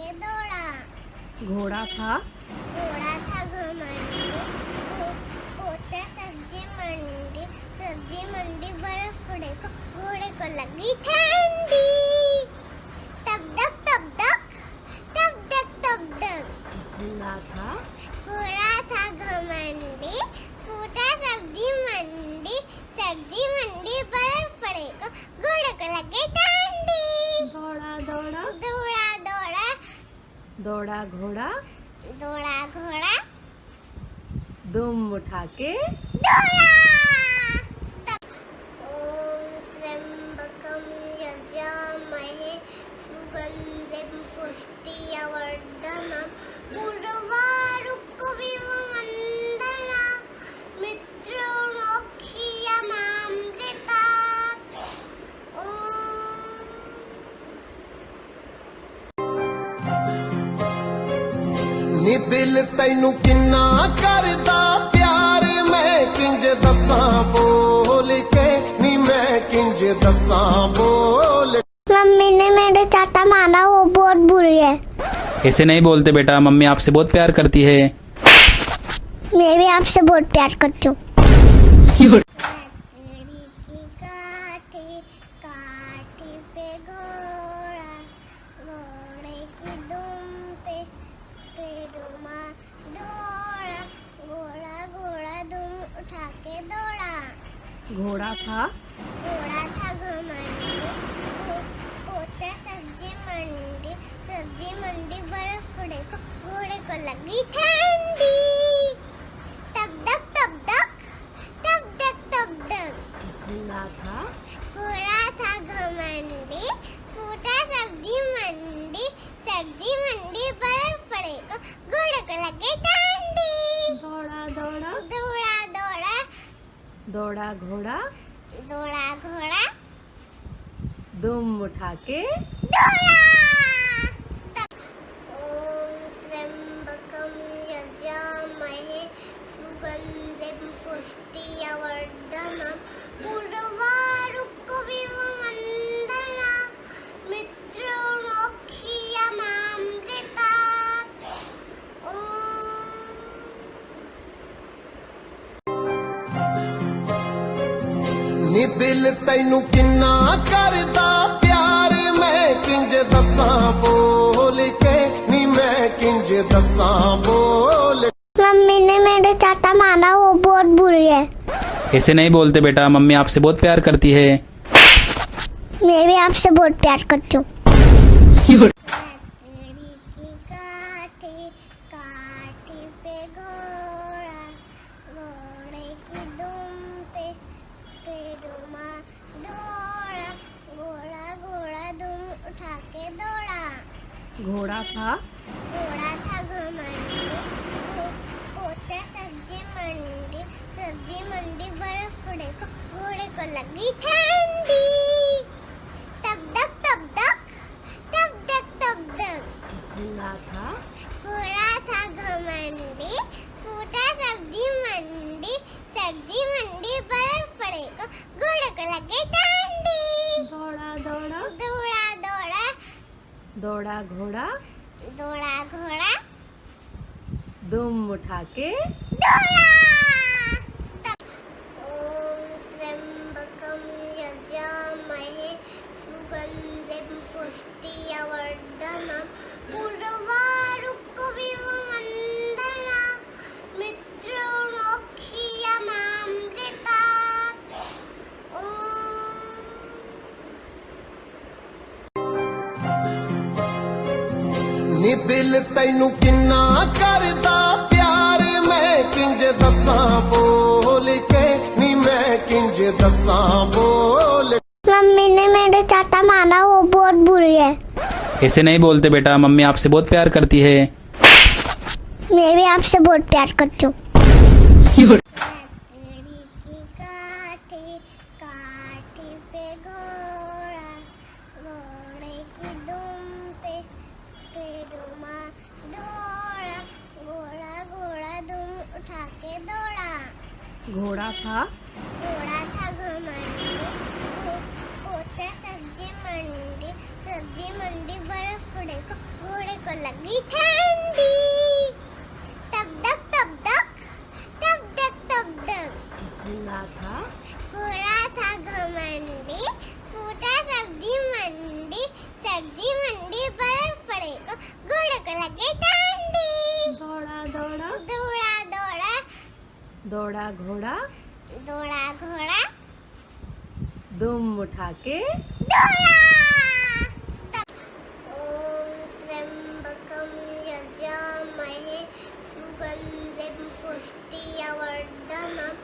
के दौड़ा। घोड़ा था घमंडी, पहुंचा सब्जी मंडी। सब्जी मंडी बर्फ पड़े को, घोड़े को लगी ठंडी। तब तक तब तक तब तक तब तक घोड़ा था घमंडी, पहुंचा सब्जी मंडी। सब्जी मंडी बर्फ पड़े को, घोड़े को लगी ठंडी। दौड़ा दौड़ा दौड़ा दौड़ा दौड़ा घोड़ा दौड़ा घोड़ा दुम उठा के दौड़ा। ओम त्र्यंबकं यजामहे सुगंधिं पुष्टिवर्धनम् उर्वारुकमिव वन्दनाम् मृत्युर्मोक्षयमामृतात्। नी दिल तैनू किन्ना करदा प्यार, मैं किंज दसां बोल के, नी मैं किंज दसां बोल। मम्मी ने मेरे चाटा मारा, वो बहुत बुरी है। ऐसे नहीं बोलते बेटा, मम्मी आपसे बहुत प्यार करती है। मैं भी आपसे बहुत प्यार करती हूँ। काठी पे घोड़ा, घोड़े की दुम पे रुमा दौड़ा। घोड़ा घोड़ा दुम उठा के दौड़ा। घोड़ा था घमंडी, पहुंचा सब्जी मंडी। सब्जी मंडी बर्फ पड़े को, घोड़े को लगी ठंडी। तब तक तब तक तब तक तब तक घोड़ा था घमंडी, पहुंचा सब्जी मंडी। सब्जी मंडी बर्फ पड़े को, घोड़े को लगी ठंडी। दौड़ा दौड़ा दौड़ा दौड़ा दौड़ा घोड़ा दौड़ा घोड़ा दुम उठा के दौड़ा। ओम त्र्यंबकं यजामहे सुगंधिं पुष्टिवर्धनम् उर्वारुकमिव वन्दनाम् मृत्युर्मोक्षयमामृतात्। नी दिल तैनू किन्ना करदा प्यार, मैं किंज दसां बोल के, नी मैं किंज दसां बोल। मम्मी ने मेरे चाटा मारा, वो बहुत बुरी है। ऐसे नहीं बोलते बेटा, मम्मी आपसे बहुत प्यार करती है। मैं भी आपसे बहुत प्यार करती हूँ। काठी पे घोड़ा, घोड़े की दुम पे रुमा दौड़ा। घोड़ा घोड़ा दुम उठा के दौड़ा। घोड़ा था घमंडी, पहुंचा सब्जी मंडी। सब्जी मंडी बर्फ पड़े को, घोड़े को लगी ठंडी। तब तक तब तक तब तक तब तक घोड़ा था घमंडी, पहुंचा सब्जी मंडी। सब्जी मंडी बर्फ पड़े को, घोड़े को लगी ठंडी। दौड़ा दौड़ा दौड़ा दौड़ा दौड़ा घोड़ा दौड़ा घोड़ा दुम उठा के दौड़ा। ओम त्र्यंबकं यजामहे सुगंधिं पुष्टिवर्धनम् उर्वारुकमिव वन्दनाम् मृत्युर्मोक्षयमामृतात्। नी दिल तैनू किन्ना करदा प्यार, मैं किंज दसां बोल के, नी मैं किंज दसां बोल। मम्मी ने मेरे चाटा मारा, वो बहुत बुरी है। ऐसे नहीं बोलते बेटा, मम्मी आपसे बहुत प्यार करती है। मैं भी आपसे बहुत प्यार करती हूँ। काठी पे घोड़ा, घोड़े की दुम पे रुमा दौड़ा। घोड़ा घोड़ा दुम उठा के दौड़ा। घोड़ा था घमंडी, पहुंचा सब्जी मंडी। सब्जी मंडी बर्फ पड़े को, घोड़े को लगी ठंडी। तब तक तब तक तब तक तब तक घोड़ा था घोड़ा था घमंडी, पूछा सब्जी मंडी, सब्जी मंडी बर्फ पड़े को घोड़े को लगे ठंडी। दौड़ा दौड़ा दौड़ा दौड़ा दौड़ा घोड़ा दौड़ा घोड़ा दुम उठा के दौड़ा। ओम त्र्यंबकम यजामहे सुगंधिं पुष्टिवर्धनम्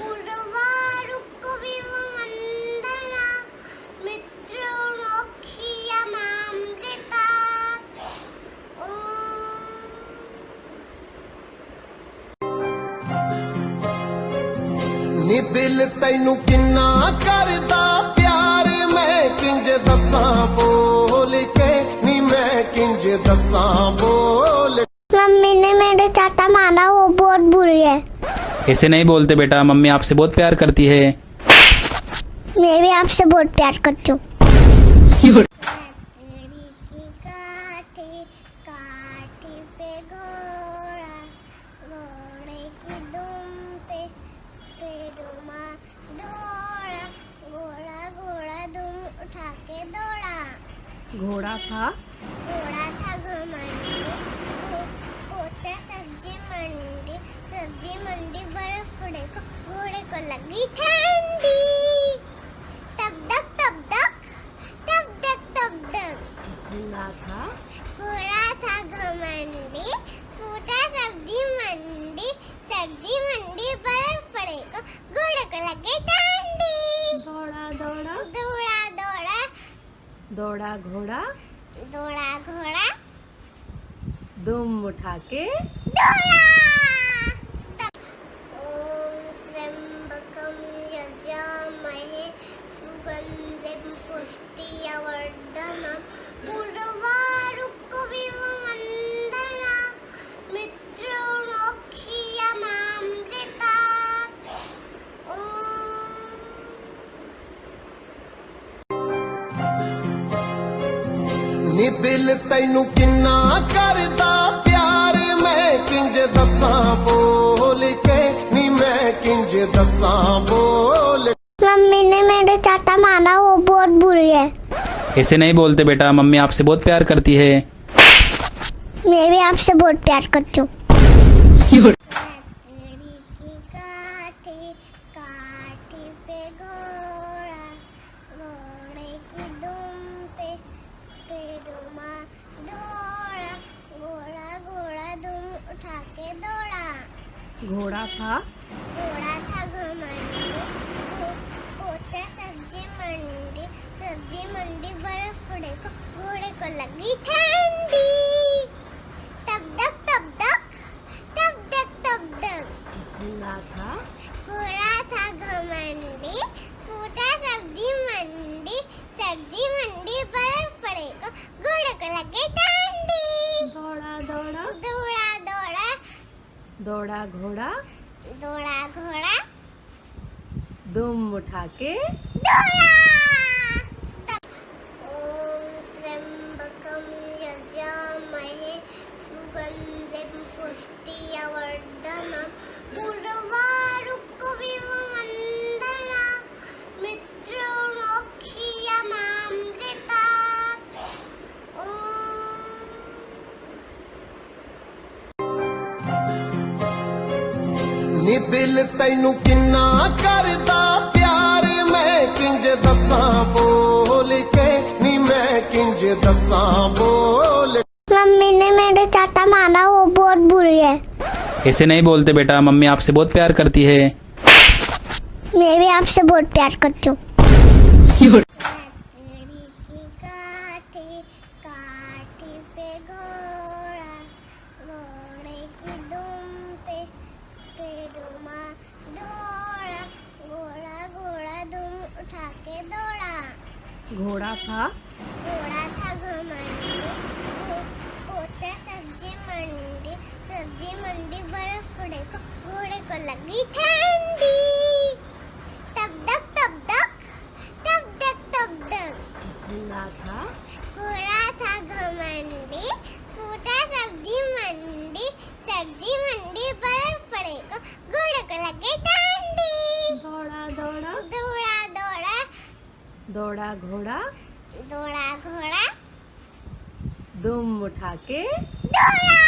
उर्वारुकमिव वन्दनात् मित्रोर्मुक्षीयमामृतात्। ਨੀ ਦਿਲ ਤੈਨੂੰ ਕਿੰਨਾ ਕਰਦਾ ਪਿਆਰ ਮੈਂ ਕਿੰਜ ਦੱਸਾਂ ਬੋਲ ਕੇ ਨੀ ਮੈਂ ਕਿੰਜ ਦੱਸਾਂ ਬੋਲ। मम्मी ने मेरे चाचा माना, वो बहुत बुरी है। ऐसे नहीं बोलते बेटा, मम्मी आपसे बहुत प्यार करती है। मैं भी आपसे बहुत प्यार करती हूँ। काठी पे घोड़ा, घोड़े की दुम पे रुमा दौड़ा, घोड़ा घोड़ा दुम उठा के दौड़ा। घोड़ा था घोड़ा था घमंडी, पहुंचा सब्जी मंडी, सब्जी मंडी बर्फ पड़े को घोड़े को लगी ठंडी। तब तक तब तक तब तक तब तक घोड़ा था घोड़ा था घमंडी, पूछा सब्जी मंडी, सब्जी मंडी बर्फ पड़े को घोड़े को लगे ठंडी। दौड़ा दौड़ा दौड़ा दौड़ा दौड़ा घोड़ा दौड़ा घोड़ा दुम उठा के दौड़ा। ओम त्र्यंबकम यजामहे सुगंधिं पुष्टिवर्धनम् उर्वारुकमिव वन्दनात् मित्रोर्मुक्षीयमामृतात्। ਨੀ ਦਿਲ ਤੈਨੂੰ ਕਿੰਨਾ ਕਰਦਾ ਪਿਆਰ ਮੈਂ ਕਿੰਜ ਦੱਸਾਂ ਬੋਲ ਕੇ ਨੀ ਮੈਂ ਕਿੰਜ ਦੱਸਾਂ ਬੋਲ। मम्मी ने मेरे चाचा माना, वो बहुत बुरी है। ऐसे नहीं बोलते बेटा, मम्मी आपसे बहुत प्यार करती है। मैं भी आपसे बहुत प्यार करती हूँ। काठी पे घोड़ा, घोड़े की दुम पे रुमा दौड़ा, घोड़ा घोड़ा दुम उठा के दौड़ा। घोड़ा था घमंडी, पहुंचा सब्जी मंडी, सब्जी मंडी बर्फ पड़े को घोड़े को लगी ठंडी। तब तक तब तक तब तक तब तक घोड़ा था घमंडी, पूछा सब्जी मंडी, सब्जी मंडी बर्फ पड़े को घोड़े को लगे ठंडी। दौड़ा दौड़ा दौड़ा दौड़ा दौड़ा घोड़ा दौड़ा घोड़ा दुम उठा के दौड़ा। ओम त्र्यंबकम यजामहे सुगंधिं पुष्टिवर्धनम् उर्वारुकमिव वन्दनात् मित्रोर्मुक्षीयमामृतात्। ਨੀ ਦਿਲ ਤੈਨੂੰ ਕਿੰਨਾ ਕਰਦਾ ਪਿਆਰ ਮੈਂ ਕਿੰਜ ਦੱਸਾਂ ਬੋਲ ਕੇ ਨੀ ਮੈਂ ਕਿੰਜ ਦੱਸਾਂ ਬੋਲ। मम्मी ने मेरे चाचा माना, वो बहुत बुरी है। ऐसे नहीं बोलते बेटा, मम्मी आपसे बहुत प्यार करती है। मैं भी आपसे बहुत प्यार करती हूँ। काठी पे घोड़ा, घोड़े की दुम पे रुमा दौड़ा, घोड़ा घोड़ा दुम उठा के दौड़ा। घोड़ा था घमंडी, पहुंचा सब्जी मंडी, सब्जी मंडी बर्फ पड़े को घोड़े को लगी ठंडी। तब तक तब तक तब तक तब तक घोड़ा था घोड़ा था घमंडी, पूछा दुम उठा के दौड़ा।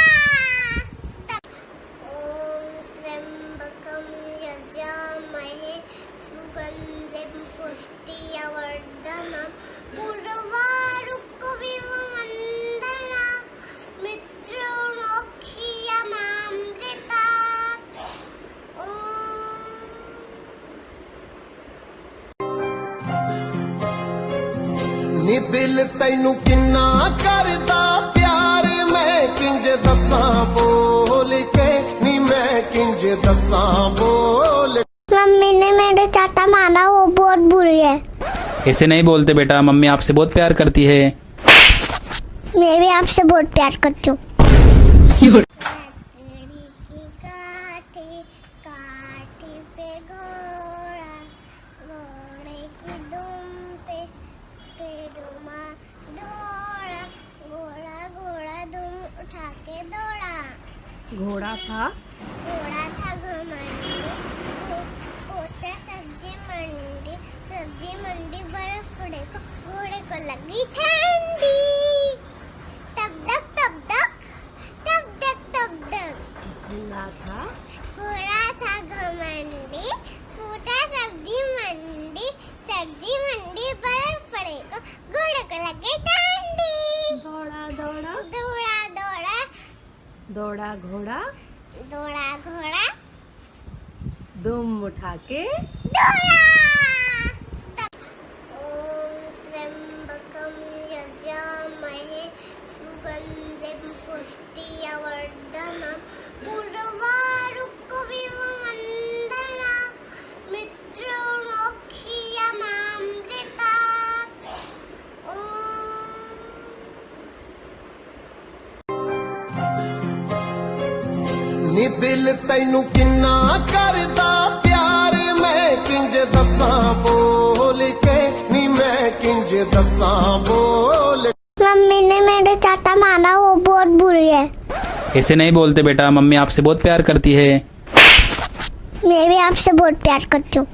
ओम त्र्यंबकं यजामहे सुगंधिं पुष्टिवर्धनम् उर्वारुकमिव वन्दनात् मृत्युर्मोक्षयमामृतात्। ਨੀ ਦਿਲ ਤੈਨੂੰ ਕਿੰਨਾ ਕਰਦਾ ਪਿਆਰ ਮੈਂ ਕਿੰਜ ਦੱਸਾਂ ਬੋਲ ਕੇ ਨੀ ਮੈਂ ਕਿੰਜ ਦੱਸਾਂ ਬੋਲ मम्मी ने मेरे चाचा माना, वो बहुत बुरी है। ऐसे नहीं बोलते बेटा, मम्मी आपसे बहुत प्यार करती है। मैं भी आपसे बहुत प्यार करती हूँ। काठी पे घोड़ा, घोड़े की दुम पे पेरुमा दौड़ा, घोड़ा घोड़ा दुम उठा के दौड़ा। घोड़ा था घमंडी, पहुंचा सब्जी मंडी, सब्जी मंडी बर्फ पड़े को घोड़े को लगी ठंडी। तब तक तब तक तब तक तब तक घोड़ा था घमंडी, पहुंचा सब्जी मंडी, सब्जी मंडी बर्फ पड़े को घोड़े को लगी ठंडी। दौड़ा दौड़ा दौड़ा दौड़ा दौड़ा घोड़ा दौड़ा घोड़ा दुम उठा के दौड़ा। ओम त्र्यंबकं यजामहे सुगंधिं पुष्टिवर्धनम् उर्वारुकमिव वन्दनात् मृत्युर्मोक्षयमामृतात्। ਨੀ ਦਿਲ ਤੈਨੂੰ ਕਿੰਨਾ ਕਰਦਾ ਪਿਆਰ ਮੈਂ ਕਿੰਜ ਦੱਸਾਂ ਬੋਲ ਕੇ ਨੀ ਮੈਂ ਕਿੰਜ ਦੱਸਾਂ ਬੋਲ मम्मी ने मेरे चाचा माना, वो बहुत बुरी है। ऐसे नहीं बोलते बेटा, मम्मी आपसे बहुत प्यार करती है। मैं भी आपसे बहुत प्यार करती हूँ।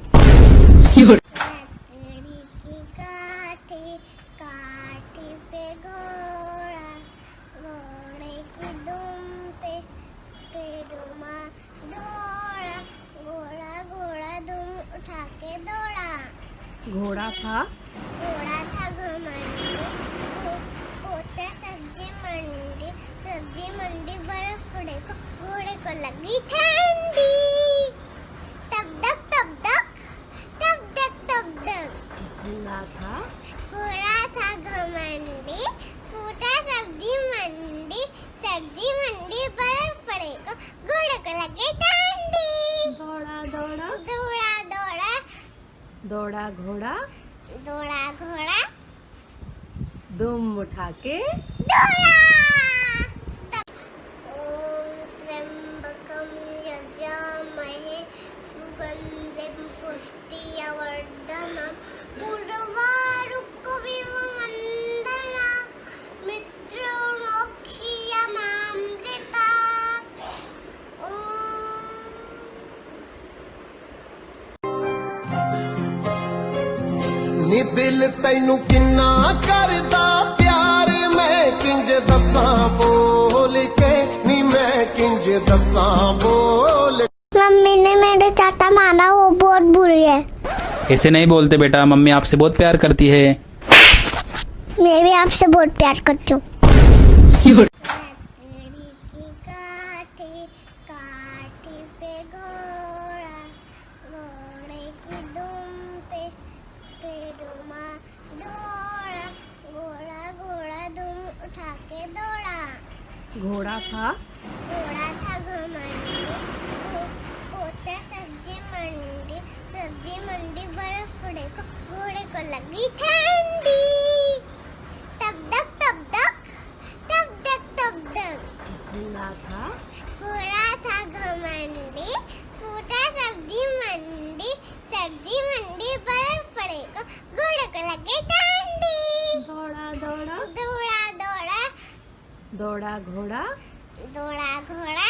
काठी पे घोड़ा, घोड़े की दुम पे पेरुमा दौड़ा, घोड़ा घोड़ा दुम उठा के दौड़ा। घोड़ा था घमंडी, पहुंचा सब्जी मंडी, सब्जी मंडी बर्फ पड़े को घोड़े को लगी ठंडी। तब तक तब तक तब तक तब तक घोड़ा था घमंडी, पहुंचा सब्जी मंडी, सब्जी मंडी बर्फ पड़े को घोड़े को लगी ठंडी। दौड़ा दौड़ा दौड़ा दौड़ा दौड़ा घोड़ा दौड़ा घोड़ा दुम उठा के दौड़ा। ओम त्र्यंबकं यजामहे सुगंधिं पुष्टिवर्धनम् उर्वारुकमिव वन्दनात् मृत्युर्मोक्षयमामृतात्। ਨੀ ਦਿਲ ਤੈਨੂੰ ਕਿੰਨਾ ਕਰਦਾ ਪਿਆਰ ਮੈਂ ਕਿੰਜ ਦੱਸਾਂ ਬੋਲ ਕੇ ਨੀ ਮੈਂ ਕਿੰਜ ਦੱਸਾਂ ਬੋਲ मम्मी ने मेरे चाचा माना, वो बहुत बुरी है। ऐसे नहीं बोलते बेटा, मम्मी आपसे बहुत प्यार करती है। मैं भी आपसे बहुत प्यार करती हूँ। काठी पे घोड़ा, घोड़े की दुम पे पेरुमा दौड़ा, घोड़ा घोड़ा दुम उठा के दौड़ा। घोड़ा था घमंडी, पहुंचा सब्जी मंडी, सब्जी मंडी बर्फ पड़े को घोड़े को लगी ठंडी। तब तक तब तक तब तक तब तक घोड़ा था घमंडी, पहुंचा सब्जी मंडी, सब्जी मंडी बर्फ पड़े को घोड़े को लगी ठंडी। दौड़ा दौड़ा दौड़ा दौड़ा दौड़ा घोड़ा घोड़ा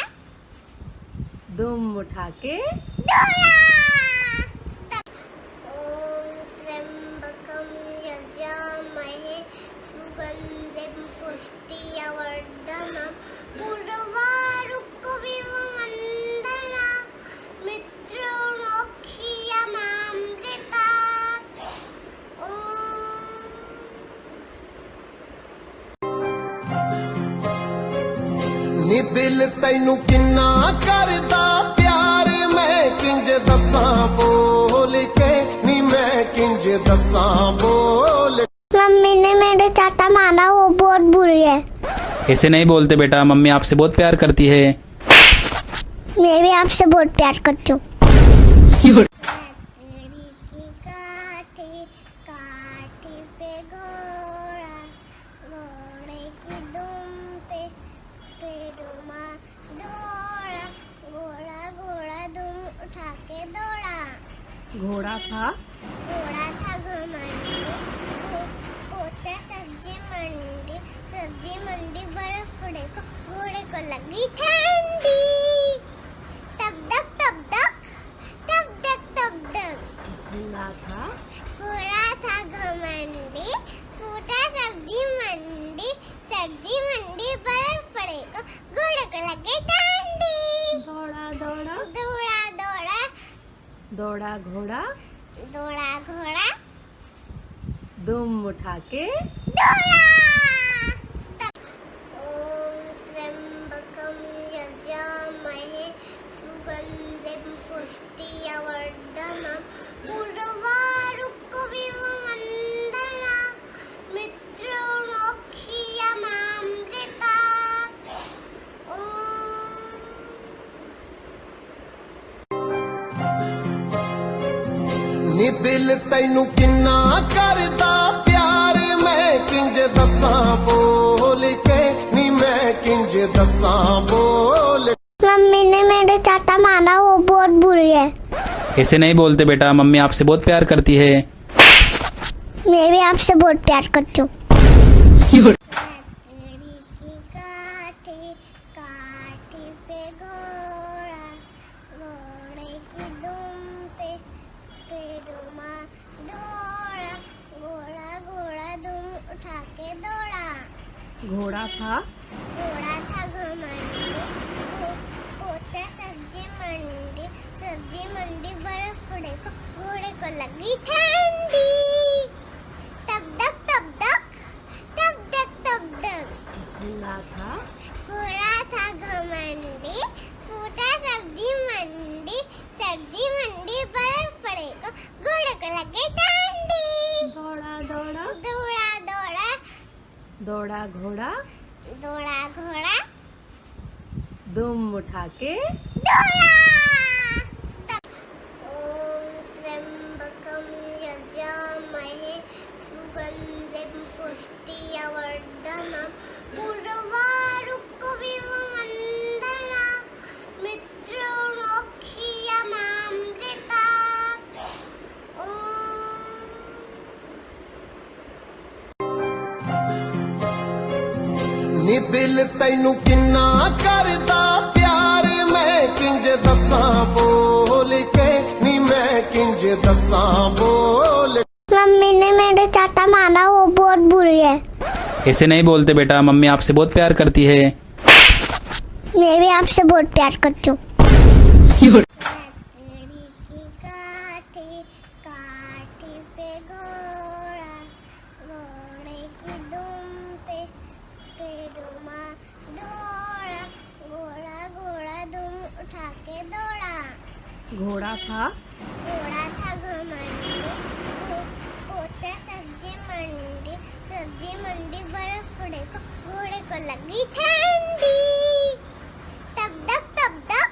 दुम उठा के दौड़ा। ओम त्र्यंबकं यजामहे सुगंधिं पुष्टिवर्धनम् वर्धनम पूर्वारुकविव वंदना मित्रोणोक्षीयमामृता ਨੀ ਦਿਲ ਤੈਨੂੰ ਕਿੰਨਾ ਕਰਦਾ ਪਿਆਰ ਮੈਂ ਕਿੰਜ ਦੱਸਾਂ ਬੋਲ ਕੇ ਨੀ ਮੈਂ ਕਿੰਜ ਦੱਸਾਂ ਬੋਲ मम्मी ने मेरे चाचा मारा, वो बहुत बुरी है। ऐसे नहीं बोलते बेटा, मम्मी आपसे बहुत प्यार करती है। मैं भी आपसे बहुत प्यार करती हूँ। काठी पे घोड़ा, घोड़े की दुम पे पेड़ों दौड़ा, घोड़ा घोड़ा दुम उठा के दौड़ा। घोड़ा था घमंडी, पहुंचा सब्जी मंडी, सब्जी मंडी बर्फ पड़े को घोड़े को लगी ठंडी। तब तक तब तक तब तक तब तक घोड़ा था घोड़ा था घमंडी, पहुंचा सब्जी मंडी, सब्जी मंडी बर्फ पड़े को घोड़े को लगी ठंडी। दौड़ा दौड़ा दौड़ा दौड़ा दौड़ा घोड़ा दौड़ा घोड़ा दुम उठा के दौड़ा। ओम त्र्यंबकं यजामहे सुगंधिं पुष्टिवर्धनम् उर्वारुकमिव वंदनाम् मित्रोणोक्षीयमामृतात्। ਨੀ ਦਿਲ ਤੈਨੂੰ ਕਿੰਨਾ ਕਰਦਾ ਪਿਆਰ ਮੈਂ ਕਿੰਜ ਦੱਸਾਂ ਬੋਲ ਕੇ ਨੀ ਮੈਂ ਕਿੰਜ ਦੱਸਾਂ ਬੋਲ मम्मी ने मेरे चाचा मारा, वो बहुत बुरी है। ऐसे नहीं बोलते बेटा, मम्मी आपसे बहुत प्यार करती है। मैं भी आपसे बहुत प्यार करती हूँ। काठी पे घोड़ा, घोड़े की दुम पे पेड़ों दौड़ा, घोड़ा घोड़ा दुम उठा के दौड़ा। घोड़ा था घमंडी, पहुंचा सब्जी मंडी, सब्जी मंडी बर्फ पड़े को घोड़े को लगी ठंडी। तब तक तब तक तब तक तब तक घोड़ा था घमंडी, पहुंचा सब्जी मंडी, सब्जी मंडी बर्फ पड़े को घोड़े को लगी ठंडी। दौड़ा दौड़ा दौड़ा दौड़ा दौड़ा घोड़ा दौड़ा घोड़ा दुम उठा के दौड़ा। ओम त्र्यंबकं यजामहे सुगंधिं पुष्टिवर्धनम् उर्वारुकमिव वंदनाम् मित्रोणोक्षीयमामृतात्। ਨੀ ਦਿਲ ਤੈਨੂੰ ਕਿੰਨਾ ਕਰਦਾ ਪਿਆਰ ਮੈਂ ਕਿੰਜ ਦੱਸਾਂ ਬੋਲ ਕੇ ਨੀ ਮੈਂ ਕਿੰਜ ਦੱਸਾਂ ਬੋਲ मम्मी ने मेरे चाचा मारा, वो बहुत बुरी है। ऐसे नहीं बोलते बेटा, मम्मी आपसे बहुत प्यार करती है। मैं भी आपसे बहुत प्यार करती हूँ। काठी पे घोड़ा, घोड़े की दुम पे पेड़ों दौड़ा, घोड़ा घोड़ा दुम उठा के दौड़ा। घोड़ा था घमंडी, पहुंचा सब्जी मंडी, सब्जी मंडी बर्फ पड़े को घोड़े को लगी ठंडी। तब तक तब तक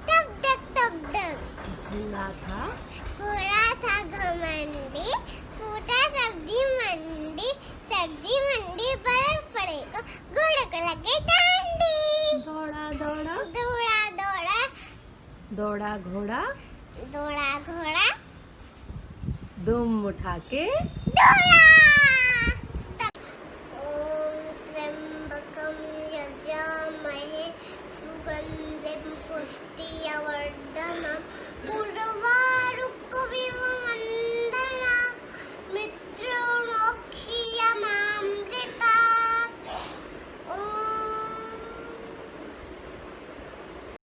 तब तक तब तक घोड़ा था घमंडी, पहुंचा सब्जी मंडी, सब्जी मंडी बर्फ पड़े को घोड़े को लगी ठंडी। दौड़ा दौड़ा दौड़ा दौड़ा दौड़ा घोड़ा दौड़ा घोड़ा दुम उठा के दौड़ा।